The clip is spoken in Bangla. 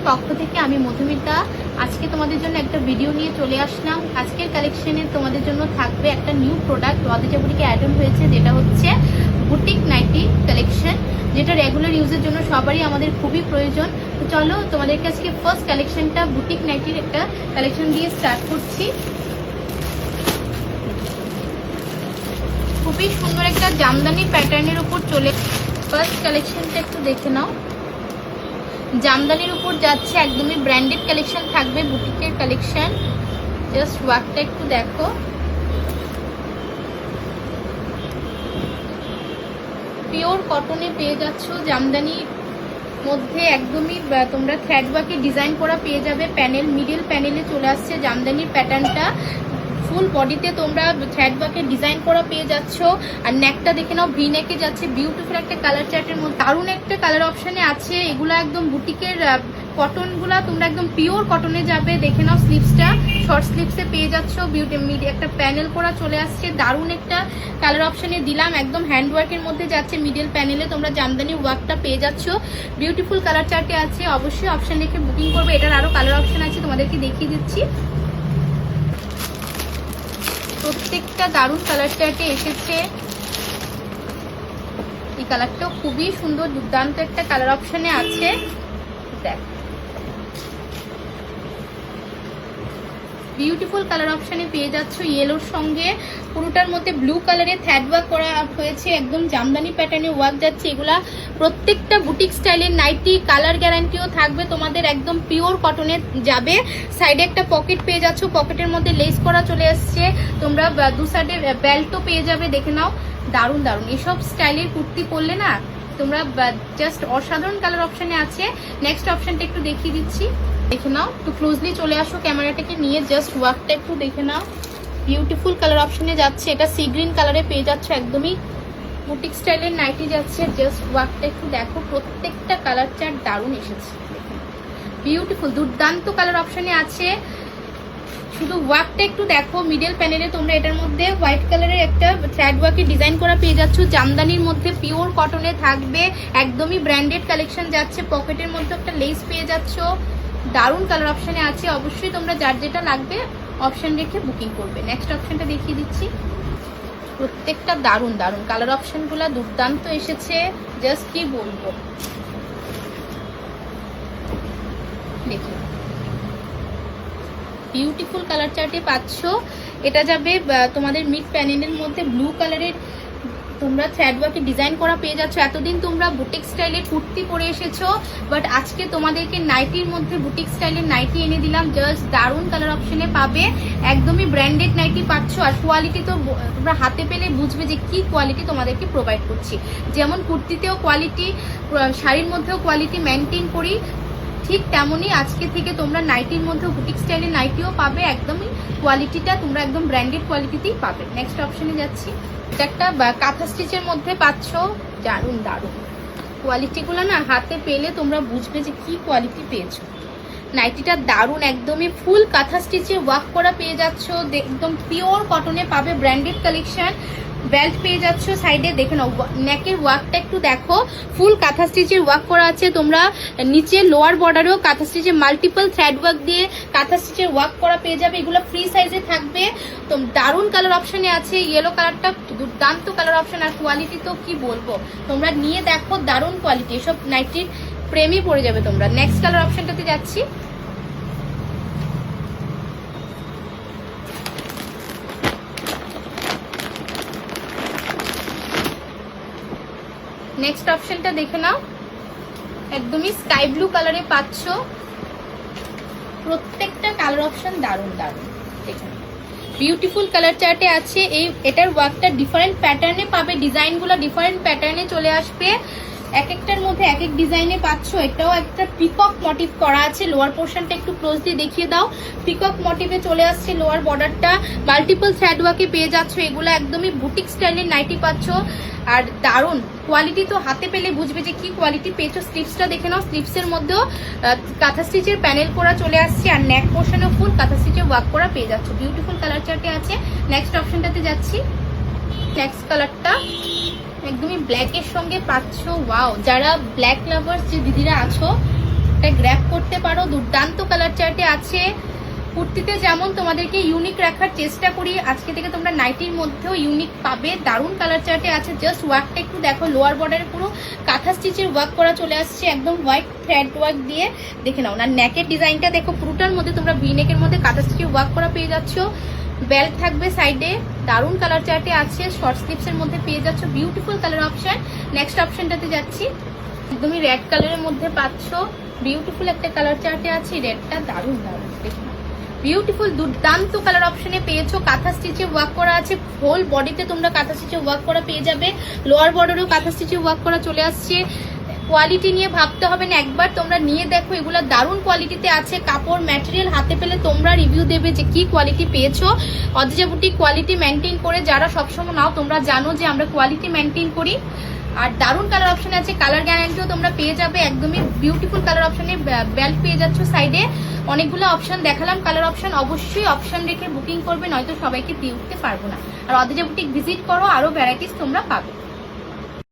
পক্ষ থেকে আমি মধুমিতা আজকে তোমাদের জন্য একটা ভিডিও নিয়ে চলে আসলাম। আজকের কালেকশনে তোমাদের জন্য থাকবে একটা নিউ প্রোডাক্ট ওয়াদিজা বুটিকে অ্যাড অন হয়েছে, যেটা হচ্ছে বুটিক নাইটি কালেকশন, যেটা রেগুলার ইউজের জন্য সবারই আমাদের খুবই প্রয়োজন। তো চলো তোমাদেরকে আজকে ফার্স্ট কালেকশনটা বুটিক নাইটির একটা কালেকশন দিয়ে স্টার্ট করছি। খুবই সুন্দর একটা জামদানি প্যাটার্নের উপর চলে। ফার্স্ট কালেকশনটা একটু দেখে নাও। জামদানির উপর যাচ্ছে, একদমই ব্র্যান্ডেড কালেকশন থাকবে, বুটিকের কালেকশন। জাস্ট ওয়ার্কটা একটু দেখো, পিওর কটনে পেয়ে যাচ্ছ। জামদানির মধ্যে একদমই তোমরা থ্রেড ওয়ার্কে ডিজাইন করা পেয়ে যাবে। প্যানেল মিডল প্যানেলে চলে আসছে জামদানির প্যাটার্নটা। ফুল বডিতে তোমরা থ্রেড ওয়ার্কে ডিজাইন করা পেয়ে যাচ্ছ। আর নেকটা দেখে নাও, ভি নেকে যাচ্ছে। বিউটিফুল একটা কালার চার্টের মধ্যে দারুণ একটা কালার অপশনে আছে। এগুলো একদম বুটিকের কটনগুলা তোমরা একদম পিওর কটনে যাবে। দেখে নাও স্লিভসটা, শর্ট স্লিভসে পেয়ে যাচ্ছ। বিউটি একটা প্যানেল করা চলে আসছে, দারুণ একটা কালার অপশনে দিলাম। একদম হ্যান্ড ওয়ার্কের মধ্যে যাচ্ছে, মিডল প্যানেলে তোমরা জামদানি ওয়ার্কটা পেয়ে যাচ্ছ। বিউটিফুল কালার চার্টে আছে, অবশ্যই অপশন রেখে বুকিং করবে। এটার আরো কালার অপশন আছে, তোমাদেরকে দেখিয়ে দিচ্ছি। প্রত্যেকটা দারুণ কালার চার্টে এসেছে। এই কালারটাও খুবই সুন্দর, দুর্দান্ত একটা কালার অপশনে আছে। দেখ, বিউটিফুল কালার অপশনে পেয়ে যাচ্ছ ইয়েলোর সঙ্গে। পুরোটার মধ্যে ব্লু কালারের থ্রেড ওয়ার্ক করা হয়েছে, একদম জামদানি প্যাটার্নে ওয়ার্ক যাচ্ছে। এগুলা প্রত্যেকটা বুটিক স্টাইলের নাইটি, কালার গ্যারান্টিও থাকবে তোমাদের, একদম পিওর কটনে যাবে। সাইডে একটা পকেট পেয়ে যাচ্ছ, পকেটের মধ্যে লেস করা চলে আসছে। তোমরা দু সাইডে বেল্টও পেয়ে যাবে। দেখে নাও, দারুণ দারুণ এসব স্টাইলের কুর্তি পরলে না তোমরা জাস্ট অসাধারণ কালার অপশনে আছে। নেক্সট অপশনটা একটু দেখিয়ে দিচ্ছি, দেখে নাও। একটু ক্লোজলি চলে আসো ক্যামেরাটাকে নিয়ে, জাস্ট ওয়ার্কটা একটু দেখে নাও। বিউটিফুল কালার অপশনে যাচ্ছে, এটা সি গ্রিন কালারে পেয়ে যাচ্ছ। একদমই বুটিক স্টাইলের নাইটি যাচ্ছে। জাস্ট ওয়ার্কটা একটু দেখো, প্রত্যেকটা কালার চার্ট দারুণ এসেছে। বিউটিফুল দুর্দান্ত কালার অপশনে আছে। শুধু ওয়ার্কটা একটু দেখো, মিডল প্যানেলে তোমরা এটার মধ্যে হোয়াইট কালারের একটা থ্রেড ওয়ার্কে ডিজাইন করা পেয়ে যাচ্ছ। জামদানির মধ্যে পিওর কটনে থাকবে, একদমই ব্র্যান্ডেড কালেকশন যাচ্ছে। পকেটের মধ্যে একটা লেস পেয়ে যাচ্ছ, দারুণ কালার অপশনে আছে। অবশ্যই তোমরা যার যেটা লাগবে অপশন রেখে বুকিং করবে। নেক্সট অপশনটা দেখিয়ে দিচ্ছি। প্রত্যেকটা দারুণ দারুণ কালার অপশনগুলো দুর্দান্ত এসেছে, জাস্ট কি বলবো। দেখি, বিউটিফুল কালার চার্টে পাচ্ছ। এটা যাবে তোমাদের মিড প্যানেলের মধ্যে ব্লু কালারের তোমরা থ্রেড ওয়ার্কে ডিজাইন করা পেয়ে যাচ্ছ। এতদিন তোমরা বুটিক স্টাইলের কুর্তি পরে এসেছো, বাট আজকে তোমাদেরকে নাইটির মধ্যে বুটিক স্টাইলের নাইটি এনে দিলাম। জাস্ট দারুণ কালার অপশনে পাবে, একদমই ব্র্যান্ডেড নাইটি পাচ্ছ। আর কোয়ালিটি তো তোমরা হাতে পেলে বুঝবে যে কি কোয়ালিটি তোমাদেরকে প্রোভাইড করছি। যেমন কুর্তিতেও কোয়ালিটি, শাড়ির মধ্যেও কোয়ালিটি মেনটেন করি, ঠিক তেমনই আজকে থেকে তোমরা নাইটির মধ্যে বুটিক স্টাইলের নাইটিও পাবে। একদমই কোয়ালিটিটা তোমরা একদম ব্র্যান্ডেড কোয়ালিটিতেই পাবে। নেক্সট অপশনে যাচ্ছি। এটা একটা কাঁথা স্টিচের মধ্যে পাচ্ছ, দারুণ দারুণ কোয়ালিটিগুলো না হাতে পেলে তোমরা বুঝবে যে কি কোয়ালিটি পেয়েছো। নাইটিটা দারুণ, একদমই ফুল কাঁথা স্টিচে ওয়ার্ক করা পেয়ে যাচ্ছ। একদম পিওর কটনে পাবে, ব্র্যান্ডেড কালেকশন। বেল্ট পেয়ে যাচ্ছ সাইডে। দেখে নাও, নেকের ওয়ার্কটা একটু দেখো, ফুল কাঁথা স্টিচের ওয়ার্ক করা আছে। তোমরা নিচে লোয়ার বর্ডারেও কাঁথা স্টিচে মাল্টিপল থ্রেড ওয়ার্ক দিয়ে কাঁথা স্টিচের ওয়ার্ক করা পেয়ে যাবে। এগুলো ফ্রি সাইজে থাকবে। তো দারুণ কালার অপশনে আছে। ইয়েলো কালারটা দুর্দান্ত কালার অপশন, আর কোয়ালিটি তো কি বলবো, তোমরা নিয়ে দেখো, দারুণ কোয়ালিটি। এসব নাইটির প্রেমই পড়ে যাবে তোমরা। নেক্সট কালার অপশনটাতে যাচ্ছি। নেক্সট অপশনটা দেখে নাও, একদমই স্কাই ব্লু কালারে পাচ্ছ। প্রত্যেকটা কালার অপশন দারুণ দারুণ। দেখে নাও, বিউটিফুল কালার চার্টে আছে। এটার ওয়ার্কটা ডিফারেন্ট প্যাটার্নে পাবে, ডিজাইনগুলো ডিফারেন্ট প্যাটার্নে চলে আসবে। এক একটার মধ্যে এক এক ডিজাইনে পাচ্ছ। এটাও একটা পিকক মোটিভ করা আছে। লোয়ার পোর্শনটা একটু ক্লোজলি দেখিয়ে দাও। পিকক মোটিভে চলে আসছে লোয়ার বর্ডারটা, মাল্টিপল থ্রেড ওয়ার্কে পেয়ে যাচ্ছ। এগুলো একদমই বুটিক স্টাইলের নাইটি পাচ্ছ। আর দারুণ কোয়ালিটি তো হাতে পেলে বুঝবে যে কি কোয়ালিটি পেয়েছো। স্লিভসটা দেখে নাও, স্লিভসের মধ্যেও কাঁথা স্টিচের প্যানেল করা চলে আসছে। আর নেক পোর্শনেও ফুল কাঁথা স্টিচের ওয়ার্ক করা পেয়ে যাচ্ছ। বিউটিফুল কালার চার্টে আছে। নেক্সট অপশনটাতে যাচ্ছি। নেক্সট কালারটা একদমই ব্ল্যাকের সঙ্গে পাচ্ছ। ওয়াও, যারা ব্ল্যাক লাভার্স যে দিদিরা আছো, এটা গ্র্যাব করতে পারো। দুর্দান্ত কালার চার্টে আছে। কুর্তিতে যেমন তোমাদেরকে ইউনিক রাখার চেষ্টা করি, আজকে থেকে তোমরা নাইটির মধ্যেও ইউনিক পাবে। দারুণ কালার চার্টে আছে। জাস্ট ওয়ার্কটা একটু দেখো, লোয়ার বর্ডারে পুরো কাঁথা স্টিচের ওয়ার্ক করা চলে আসছে, একদম হোয়াইট থ্রেড ওয়ার্ক দিয়ে। দেখে নাও না, নেকের ডিজাইনটা দেখো, পুরোটার মধ্যে তোমরা ভি নেকের মধ্যে কাঁথা স্টিচের ওয়ার্ক করা পেয়ে যাচ্ছ। বেল্ট থাকবে সাইডে, দারুণ কালার চার্টে আছে। শর্ট স্লিভসের মধ্যে পেয়ে যাচ্ছ, বিউটিফুল কালার অপশন। নেক্সট অপশনটাতে যাচ্ছি, একদমই রেড কালারের মধ্যে পাচ্ছ, বিউটিফুল একটা কালার চার্টে আছে। রেডটা দারুণ দারুণ, দেখুন বিউটিফুল দুর্দান্ত কালার অপশনে পেয়েছো। কাঁথা স্টিচে ওয়ার্ক করা আছে, হোল বডিতে তোমরা কাঁথা স্টিচে ওয়ার্ক করা পেয়ে যাবে। লোয়ার বর্ডারেও কাঁথা স্টিচে ওয়ার্ক করা চলে আসছে। কোয়ালিটি নিয়ে ভাবতে হবে না, একবার তোমরা নিয়ে দেখো, এগুলো দারুণ কোয়ালিটিতে আছে। কাপড় ম্যাটেরিয়াল হাতে পেলে তোমরা রিভিউ দেবে যে কি কোয়ালিটি পেয়েছো। অদ্রিজা বুটিক কোয়ালিটি মেনটেন করে, যারা সবসময় নাও তোমরা জানো যে আমরা কোয়ালিটি মেনটেন করি। আর দারুণ কালার অপশন আছে, কালার গ্যারান্টিও তোমরা পেয়ে যাবে। একদমই বিউটিফুল কালার অপশনে বেল্ট পেয়ে যাচ্ছ সাইডে। অনেকগুলো অপশন দেখালাম কালার অপশন, অবশ্যই অপশন রেখে বুকিং করবে, নয়তো সবাইকে দিয়ে উঠতে পারবো না। আর অদ্রিজা বুটিক ভিজিট করো, আরো ভ্যারাইটিস তোমরা পাবে।